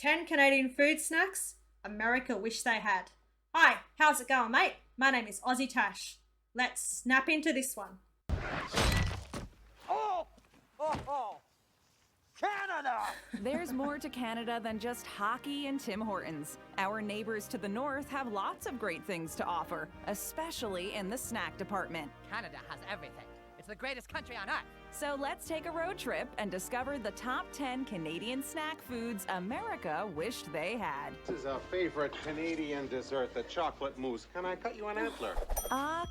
10 Canadian food snacks America wish they had. Hi, how's it going, mate? My name is AussieTash. Let's snap into this one. Oh, Canada! There's more to Canada than just hockey and Tim Hortons. Our neighbors to the north have lots of great things to offer, especially in the snack department. Canada has everything. It's the greatest country on earth. So let's take a road trip and discover the top 10 Canadian snack foods America wished they had. This is a favorite Canadian dessert, the chocolate mousse. Can I cut you an antler?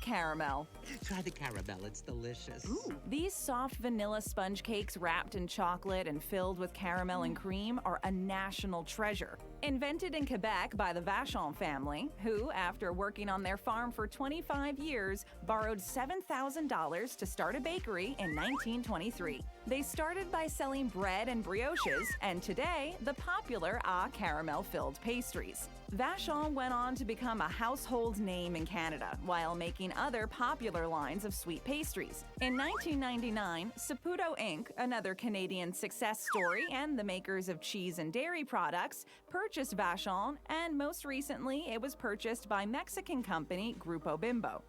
Caramel. Try the caramel, it's delicious. Ooh. These soft vanilla sponge cakes wrapped in chocolate and filled with caramel and cream are a national treasure. Invented in Quebec by the Vashon family, who, after working on their farm for 25 years, borrowed $7,000 to start a bakery in 1923. They started by selling bread and brioches, and today, the popular caramel-filled pastries. Vashon went on to become a household name in Canada, while making other popular lines of sweet pastries. In 1999, Saputo Inc., another Canadian success story and the makers of cheese and dairy products, purchased Vashon, and most recently, it was purchased by Mexican company Grupo Bimbo.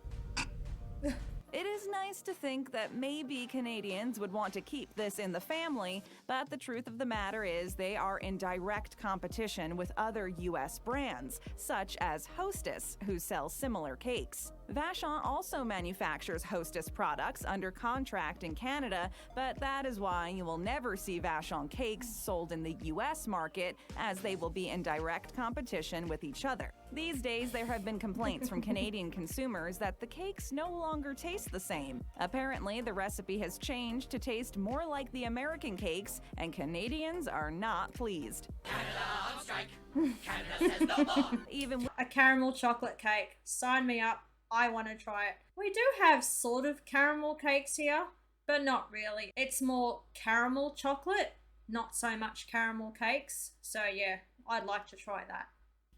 It is nice to think that maybe Canadians would want to keep this in the family, but the truth of the matter is they are in direct competition with other U.S. brands, such as Hostess, who sell similar cakes. Vashon also manufactures Hostess products under contract in Canada, but that is why you will never see Vashon cakes sold in the U.S. market, as they will be in direct competition with each other. These days, there have been complaints from Canadian consumers that the cakes no longer taste the same. Apparently, the recipe has changed to taste more like the American cakes, and Canadians are not pleased. Canada on strike! Canada says no more! Even A caramel chocolate cake. Sign me up. I want to try it. We do have sort of caramel cakes here, but not really. It's more caramel chocolate, not so much caramel cakes. So yeah, I'd like to try that.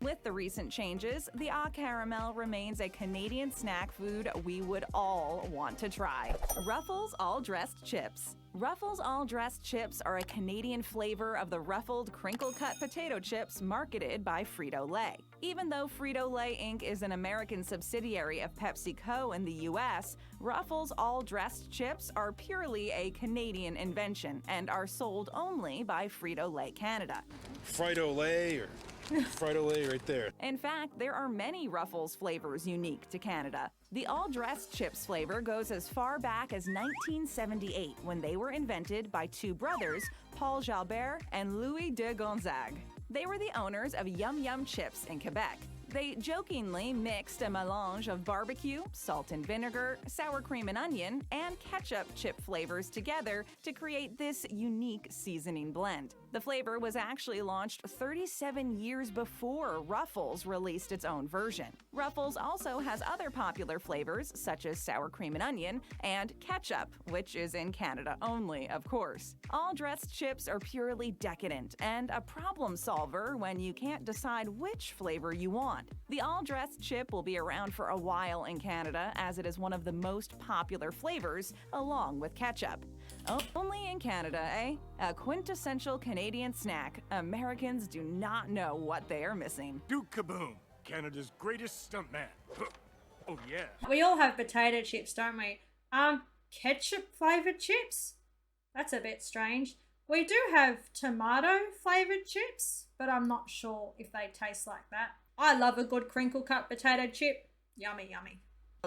with the recent changes, the caramel remains a Canadian snack food we would all want to try. Ruffles All-Dressed Chips. Ruffles All-Dressed Chips are a Canadian flavor of the ruffled crinkle-cut potato chips marketed by Frito-Lay. Even though Frito-Lay Inc. is an American subsidiary of PepsiCo in the U.S., Ruffles All-Dressed Chips are purely a Canadian invention and are sold only by Frito-Lay Canada. Frito-Lay or Frito-Lay right there. In fact, there are many Ruffles flavors unique to Canada. The all-dressed chips flavor goes as far back as 1978, when they were invented by two brothers, Paul Jalbert and Louis de Gonzague. They were the owners of Yum Yum Chips in Quebec. They jokingly mixed a melange of barbecue, salt and vinegar, sour cream and onion, and ketchup chip flavors together to create this unique seasoning blend. The flavor was actually launched 37 years before Ruffles released its own version. Ruffles also has other popular flavors such as sour cream and onion and ketchup, which is in Canada only, of course. All-dressed chips are purely decadent and a problem solver when you can't decide which flavor you want. The all-dressed chip will be around for a while in Canada, as it is one of the most popular flavors, along with ketchup. Only in Canada, eh? A quintessential Canadian snack. Americans do not know what they are missing. Duke Kaboom, Canada's greatest stuntman. Oh yeah. We all have potato chips, don't we? Ketchup flavored chips? That's a bit strange. We do have tomato flavored chips, but I'm not sure if they taste like that. I love a good crinkle cut potato chip. Yummy, yummy.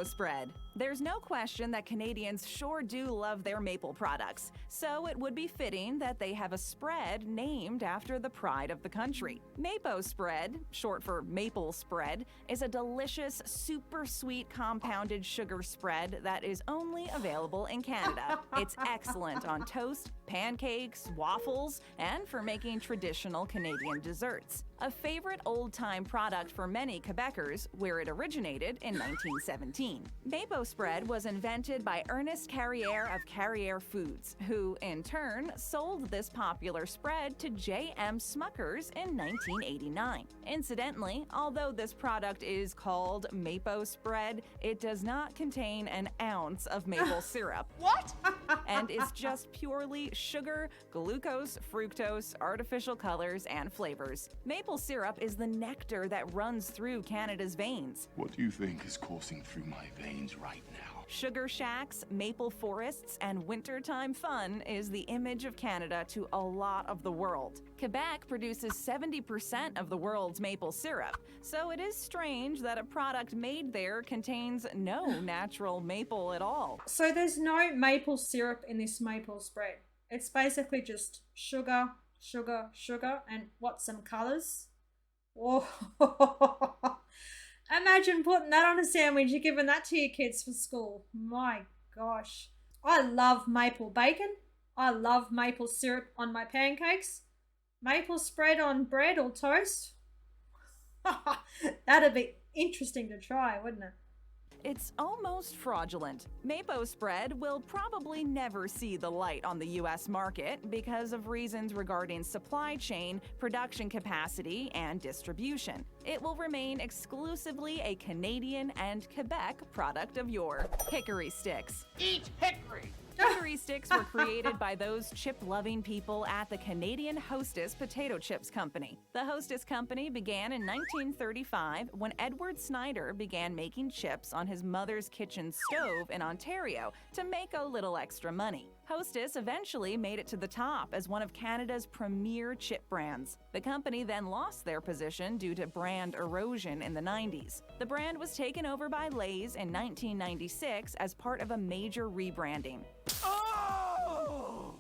Spread. There's no question that Canadians sure do love their maple products, so it would be fitting that they have a spread named after the pride of the country. Mapo Spread, short for maple spread, is a delicious, super sweet compounded sugar spread that is only available in Canada. It's excellent on toast, pancakes, waffles, and for making traditional Canadian desserts. A favorite old-time product for many Quebecers, where it originated in 1917. Mapo Spread was invented by Ernest Carrière of Carrière Foods, who, in turn, sold this popular spread to J.M. Smuckers in 1989. Incidentally, although this product is called Mapo Spread, it does not contain an ounce of maple syrup. What? and is just purely sugar, glucose, fructose, artificial colors, and flavors. Maple syrup is the nectar that runs through Canada's veins. What do you think is coursing through my veins right now? Sugar shacks, maple forests, and wintertime fun is the image of Canada to a lot of the world. Quebec produces 70% of the world's maple syrup, so it is strange that a product made there contains no natural maple at all. So there's no maple syrup in this maple spread. It's basically just sugar, sugar, sugar, and what, some colours? Oh, imagine putting that on a sandwich and giving that to your kids for school. My gosh. I love maple bacon. I love maple syrup on my pancakes. Maple spread on bread or toast. That'd be interesting to try, wouldn't it? It's almost fraudulent. Maple spread will probably never see the light on the U.S. market because of reasons regarding supply chain, production capacity, and distribution. It will remain exclusively a Canadian and Quebec product of your Hickory Sticks. Eat hickory! Hickory Sticks were created by those chip-loving people at the Canadian Hostess Potato Chips Company. The Hostess Company began in 1935 when Edward Snyder began making chips on his mother's kitchen stove in Ontario to make a little extra money. Hostess eventually made it to the top as one of Canada's premier chip brands. The company then lost their position due to brand erosion in the 90s. The brand was taken over by Lay's in 1996 as part of a major rebranding. Oh!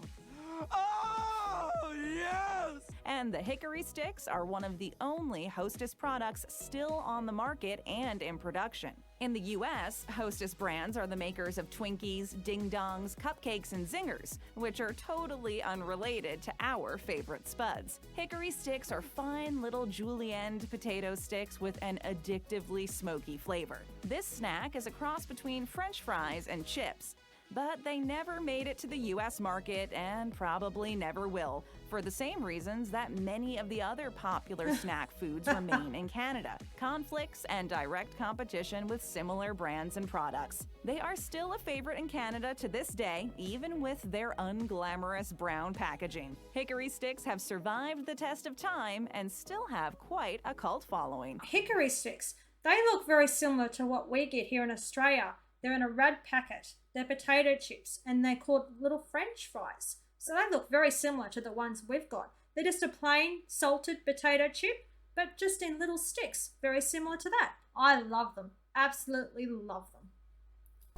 Oh, yes! And the Hickory Sticks are one of the only Hostess products still on the market and in production. In the U.S., Hostess brands are the makers of Twinkies, Ding Dongs, Cupcakes, and Zingers, which are totally unrelated to our favorite spuds. Hickory Sticks are fine little julienne potato sticks with an addictively smoky flavor. This snack is a cross between French fries and chips. But they never made it to the U.S. market and probably never will, for the same reasons that many of the other popular snack foods remain in Canada: conflicts and direct competition with similar brands and products. They are still a favorite in Canada to this day, even with their unglamorous brown packaging. Hickory Sticks have survived the test of time and still have quite a cult following. Hickory Sticks. They look very similar to what we get here in Australia. They're in a red packet. They're potato chips, and they're called little French fries. So they look very similar to the ones we've got. They're just a plain salted potato chip, but just in little sticks. Very similar to that. I love them. Absolutely love them.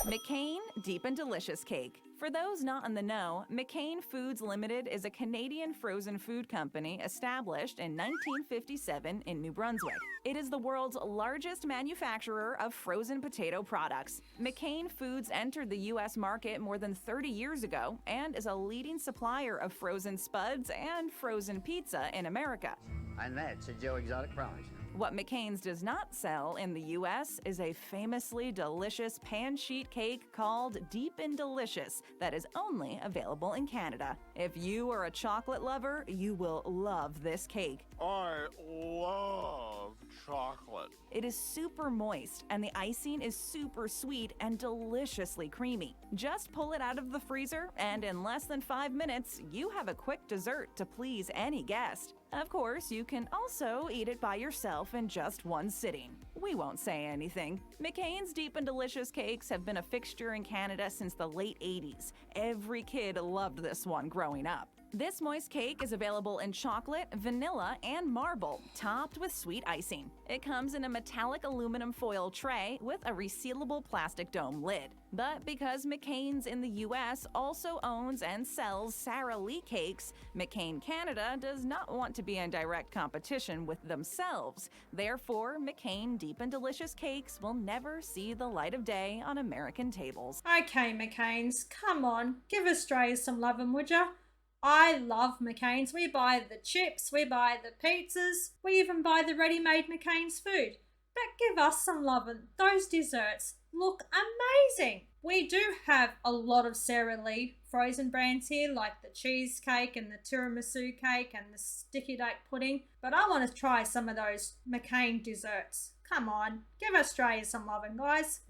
McCain Deep and Delicious Cake. For those not in the know, McCain Foods Limited is a Canadian frozen food company established in 1957 in New Brunswick. It is the world's largest manufacturer of frozen potato products. McCain Foods entered the U.S. market more than 30 years ago and is a leading supplier of frozen spuds and frozen pizza in America. And that's a Joe Exotic prize. What McCain's does not sell in the U.S. is a famously delicious pan-sheet cake called Deep and Delicious that is only available in Canada. If you are a chocolate lover, you will love this cake. I love chocolate. It is super moist, and the icing is super sweet and deliciously creamy. Just pull it out of the freezer, and in less than 5 minutes, you have a quick dessert to please any guest. Of course, you can also eat it by yourself in just one sitting. We won't say anything. McCain's Deep and Delicious Cakes have been a fixture in Canada since the late 80s. Every kid loved this one growing up. This moist cake is available in chocolate, vanilla, and marble, topped with sweet icing. It comes in a metallic aluminum foil tray with a resealable plastic dome lid. But because McCain's in the U.S. also owns and sells Sara Lee cakes, McCain Canada does not want to be in direct competition with themselves. Therefore, McCain Deep and Delicious Cakes will never see the light of day on American tables. Okay, McCain's, come on. Give Australia some lovin', would ya? I love McCain's. We buy the chips, we buy the pizzas, we even buy the ready-made McCain's food. But give us some lovin'. Those desserts look amazing. We do have a lot of Sara Lee frozen brands here, like the cheesecake and the tiramisu cake and the sticky date pudding. But I want to try some of those McCain desserts. Come on, give Australia some lovin', guys.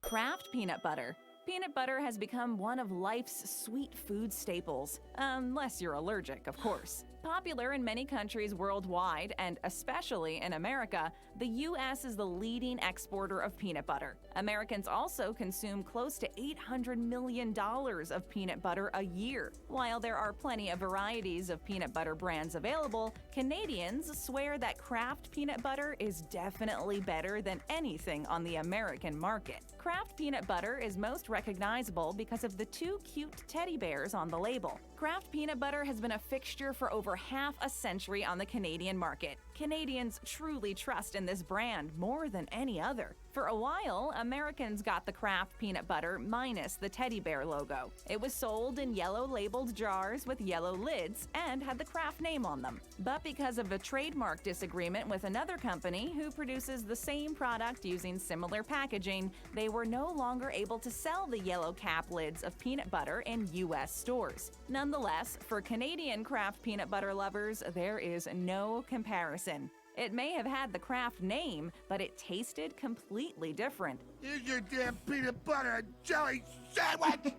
Kraft Peanut Butter. Peanut butter has become one of life's sweet food staples, unless you're allergic, of course. Popular in many countries worldwide, and especially in America, the U.S. is the leading exporter of peanut butter. Americans also consume close to $800 million of peanut butter a year. While there are plenty of varieties of peanut butter brands available, Canadians swear that Kraft peanut butter is definitely better than anything on the American market. Kraft peanut butter is most recognizable because of the two cute teddy bears on the label. Kraft peanut butter has been a fixture for over half a century on the Canadian market. Canadians truly trust in this brand more than any other. For a while, Americans got the Kraft peanut butter minus the teddy bear logo. It was sold in yellow labeled jars with yellow lids and had the Kraft name on them. But because of a trademark disagreement with another company who produces the same product using similar packaging, they were no longer able to sell the yellow cap lids of peanut butter in U.S. stores. Nonetheless, for Canadian Kraft peanut butter lovers, there is no comparison. It may have had the Kraft name, but it tasted completely different. Here's your damn peanut butter and jelly sandwich!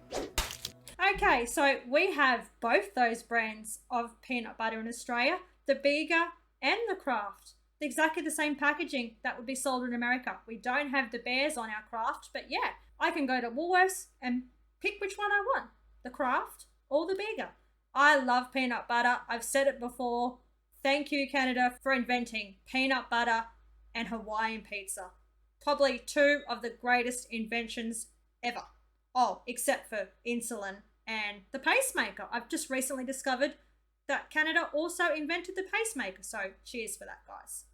Okay, so we have both those brands of peanut butter in Australia, the Bega and the Kraft. Exactly the same packaging that would be sold in America. We don't have the bears on our Kraft, but yeah, I can go to Woolworths and pick which one I want, the Kraft or the Bega. I love peanut butter. I've said it before. Thank you, Canada, for inventing peanut butter and Hawaiian pizza. Probably two of the greatest inventions ever. Oh, except for insulin and the pacemaker. I've just recently discovered that Canada also invented the pacemaker. So cheers for that, guys.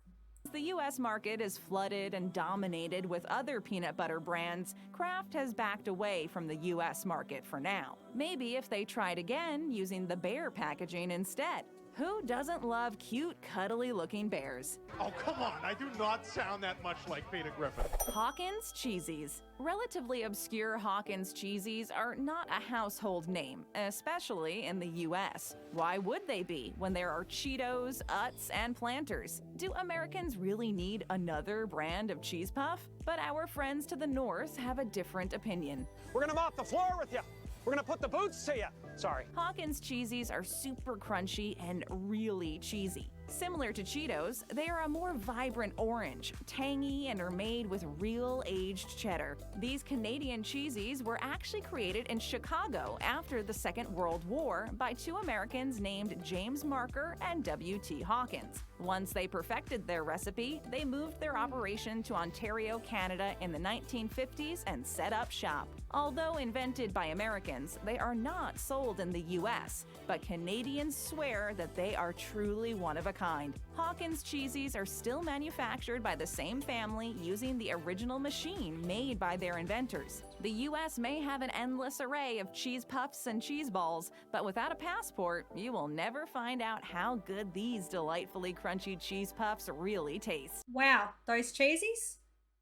The U.S. market is flooded and dominated with other peanut butter brands. Kraft has backed away from the U.S. market for now. Maybe if they tried again using the bear packaging instead. Who doesn't love cute, cuddly-looking bears? Oh, come on. I do not sound that much like Peter Griffin. Hawkins Cheesies. Relatively obscure Hawkins Cheesies are not a household name, especially in the U.S. Why would they be when there are Cheetos, Utz, and Planters? Do Americans really need another brand of cheese puff? But our friends to the north have a different opinion. We're gonna mop the floor with you. We're gonna put the boots to you. Sorry. Hawkins Cheesies are super crunchy and really cheesy. Similar to Cheetos, they are a more vibrant orange, tangy, and are made with real aged cheddar. These Canadian cheesies were actually created in Chicago after the Second World War by two Americans named James Marker and W.T. Hawkins. Once they perfected their recipe, they moved their operation to Ontario, Canada in the 1950s and set up shop. Although invented by Americans, they are not sold in the U.S., but Canadians swear that they are truly one of a kind. Hawkins Cheesies are still manufactured by the same family using the original machine made by their inventors. The U.S. may have an endless array of cheese puffs and cheese balls, but without a passport, you will never find out how good these delightfully crunchy cheese puffs really taste. Wow, those cheesies?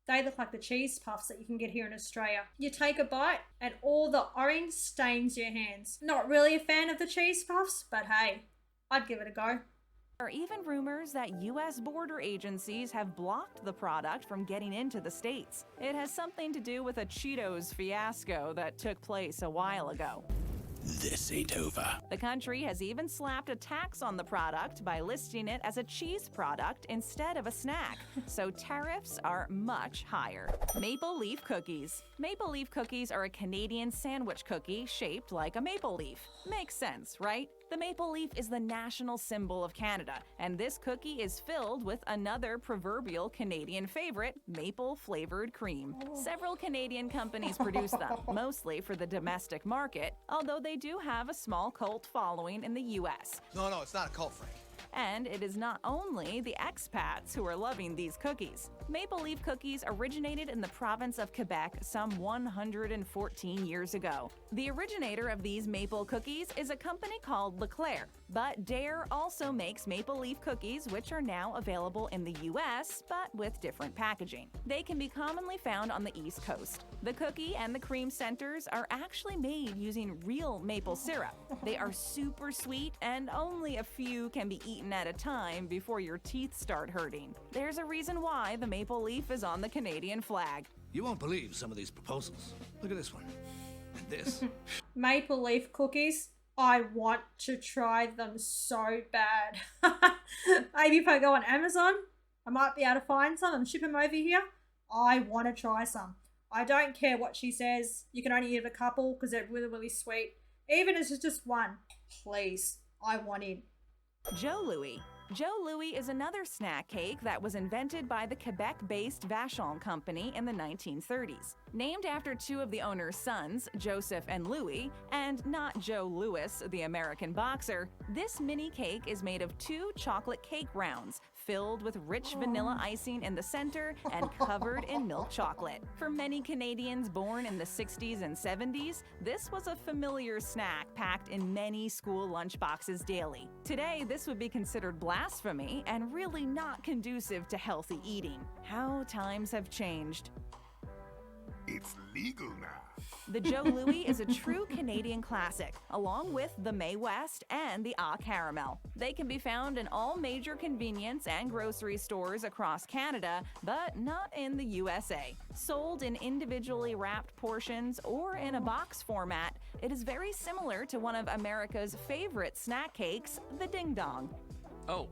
They look like the cheese puffs that you can get here in Australia. You take a bite and all the orange stains your hands. Not really a fan of the cheese puffs, but hey, I'd give it a go. There are even rumors that U.S. border agencies have blocked the product from getting into the States. It has something to do with a Cheetos fiasco that took place a while ago. This ain't over. The country has even slapped a tax on the product by listing it as a cheese product instead of a snack, so tariffs are much higher. Maple leaf cookies. Maple leaf cookies are a Canadian sandwich cookie shaped like a maple leaf. Makes sense, right? The maple leaf is the national symbol of Canada, and this cookie is filled with another proverbial Canadian favorite, maple-flavored cream. Several Canadian companies produce them, mostly for the domestic market, although they do have a small cult following in the U.S. No, it's not a cult, Frank. And it is not only the expats who are loving these cookies. Maple leaf cookies originated in the province of Quebec some 114 years ago. The originator of these maple cookies is a company called Leclerc, but Dare also makes maple leaf cookies, which are now available in the U.S., but with different packaging. They can be commonly found on the East Coast. The cookie and the cream centers are actually made using real maple syrup. They are super sweet, and only a few can be eaten at a time before your teeth start hurting. There's a reason why the maple leaf is on the Canadian flag. You won't believe some of these proposals. Look at this one. This. Maple leaf cookies. I want to try them so bad. Maybe if I go on Amazon, I might be able to find some and ship them over here. I want to try some. I don't care what she says. You can only eat a couple because they're really, really sweet. Even if it's just one. Please, I want in. Joe Louis. Joe Louis is another snack cake that was invented by the Quebec-based Vashon company in the 1930s. Named after two of the owner's sons, Joseph and Louis, and not Joe Louis, the American boxer, this mini cake is made of 2 chocolate cake rounds, filled with rich vanilla icing in the center and covered in milk chocolate. For many Canadians born in the 60s and 70s, this was a familiar snack packed in many school lunchboxes daily. Today, this would be considered blasphemy and really not conducive to healthy eating. How times have changed. It's legal now. The Joe Louis is a true Canadian classic, along with the May West and the Ah Caramel. They can be found in all major convenience and grocery stores across Canada, but not in the USA. Sold in individually wrapped portions or in a box format, it is very similar to one of America's favorite snack cakes, the Ding Dong. Oh,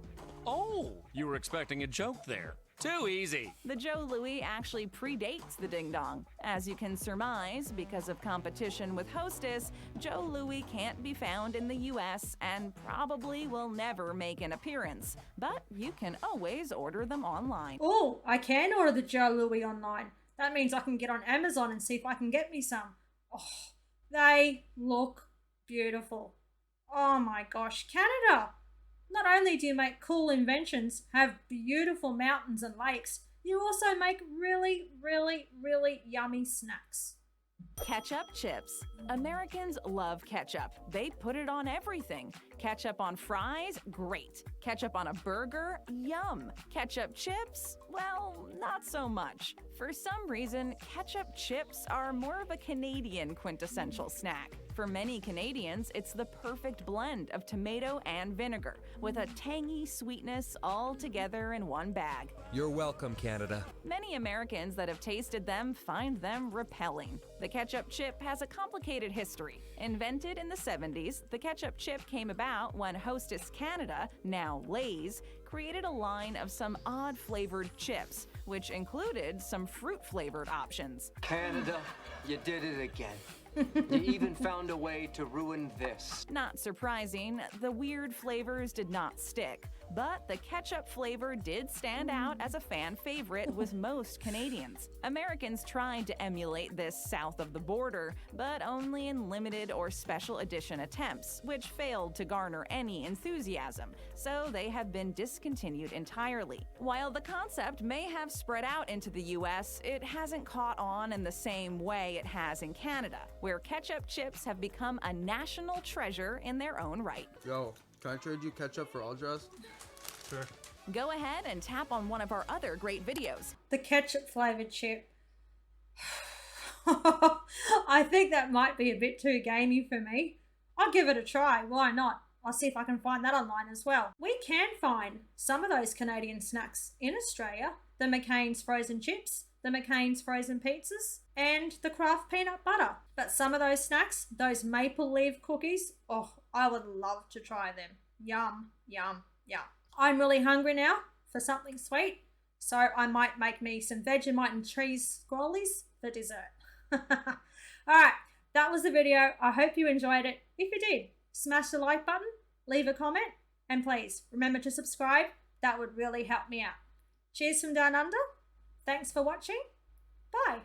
you were expecting a joke there. Too easy. The Joe Louis actually predates the Ding Dong. As you can surmise, because of competition with Hostess, Joe Louis can't be found in the US and probably will never make an appearance. But you can always order them online. Oh, I can order the Joe Louis online. That means I can get on Amazon and see if I can get me some. Oh, they look beautiful. Oh my gosh, Canada! Not only do you make cool inventions, have beautiful mountains and lakes, you also make really, really, really yummy snacks. Ketchup Chips. Americans love ketchup. They put it on everything. Ketchup on fries? Great. Ketchup on a burger? Yum. Ketchup chips? Well, not so much. For some reason, ketchup chips are more of a Canadian quintessential snack. For many Canadians, it's the perfect blend of tomato and vinegar, with a tangy sweetness all together in one bag. You're welcome, Canada. Many Americans that have tasted them find them repelling. The ketchup chip has a complicated history. Invented in the 70s, the ketchup chip came about when Hostess Canada, now Lay's, created a line of some odd-flavored chips, which included some fruit-flavored options. Canada, you did it again. You even found a way to ruin this. Not surprising, the weird flavors did not stick, but the ketchup flavor did stand out as a fan favorite with most Canadians. Americans tried to emulate this south of the border, but only in limited or special edition attempts, which failed to garner any enthusiasm, so they have been discontinued entirely. While the concept may have spread out into the US, it hasn't caught on in the same way it has in Canada, where ketchup chips have become a national treasure in their own right. Yo, can I trade you ketchup for all dress? Sure. Go ahead and tap on one of our other great videos. The ketchup flavored chip. I think that might be a bit too gamey for me. I'll give it a try, why not? I'll see if I can find that online as well. We can find some of those Canadian snacks in Australia. The McCain's frozen chips, the McCain's frozen pizzas, and the Kraft peanut butter. But some of those snacks, those maple leaf cookies, oh, I would love to try them. Yum, yum, yum. I'm really hungry now for something sweet, so I might make me some Vegemite and cheese scrollies for dessert. Alright, that was the video. I hope you enjoyed it. If you did, smash the like button, leave a comment, and please remember to subscribe. That would really help me out. Cheers from down under. Thanks for watching. Bye.